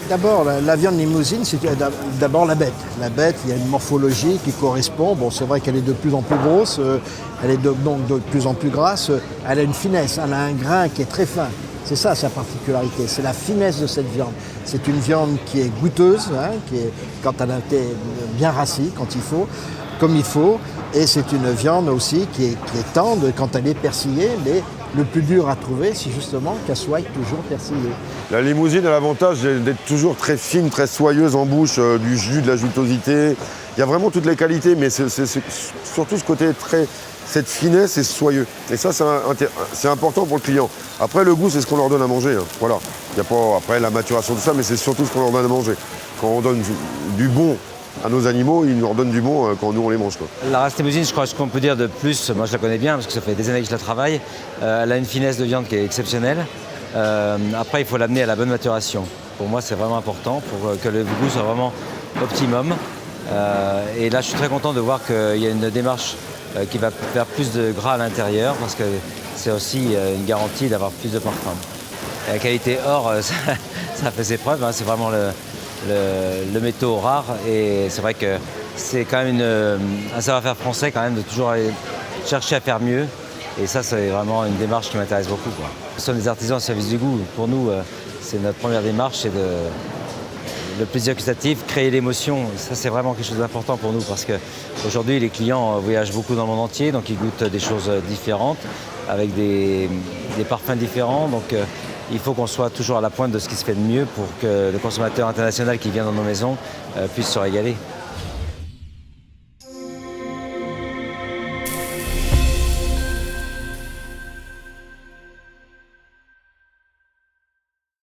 D'abord, la viande limousine, c'est d'abord la bête. La bête, il y a une morphologie qui correspond. Bon, c'est vrai qu'elle est de plus en plus grosse, elle est donc de plus en plus grasse. Elle a une finesse, elle a un grain qui est très fin. C'est ça sa particularité, c'est la finesse de cette viande. C'est une viande qui est goûteuse, hein, quand elle a été bien rassie, quand il faut, comme il faut. Et c'est une viande aussi qui est tendre quand elle est persillée, mais le plus dur à trouver, c'est justement qu'elle soit toujours persillée. La limousine a l'avantage d'être toujours très fine, très soyeuse en bouche, du jus, de la jutosité. Il y a vraiment toutes les qualités, mais c'est surtout ce côté cette finesse et ce soyeux. Et ça, c'est important pour le client. Après, le goût, c'est ce qu'on leur donne à manger. Hein. Voilà. Il n'y a pas après la maturation de ça, mais c'est surtout ce qu'on leur donne à manger. Quand on donne du bon à nos animaux, ils nous redonnent du bon quand nous on les mange, quoi. La race limousine, je crois ce qu'on peut dire de plus, moi je la connais bien parce que ça fait des années que je la travaille. Elle a une finesse de viande qui est exceptionnelle. Après, il faut l'amener à la bonne maturation. Pour moi, c'est vraiment important pour que le goût soit vraiment optimum. Et là, je suis très content de voir qu'il y a une démarche qui va faire plus de gras à l'intérieur parce que c'est aussi une garantie d'avoir plus de parfum. Et la qualité or, ça fait ses preuves, hein, c'est vraiment le métaux rare et c'est vrai que c'est quand même un savoir-faire français quand même de toujours aller chercher à faire mieux et ça c'est vraiment une démarche qui m'intéresse beaucoup, quoi. Nous sommes des artisans au service du goût. Pour nous, c'est notre première démarche, c'est le plaisir gustatif, créer l'émotion. Ça c'est vraiment quelque chose d'important pour nous parce qu'aujourd'hui les clients voyagent beaucoup dans le monde entier, donc ils goûtent des choses différentes avec des parfums différents. Donc, il faut qu'on soit toujours à la pointe de ce qui se fait de mieux pour que le consommateur international qui vient dans nos maisons puisse se régaler.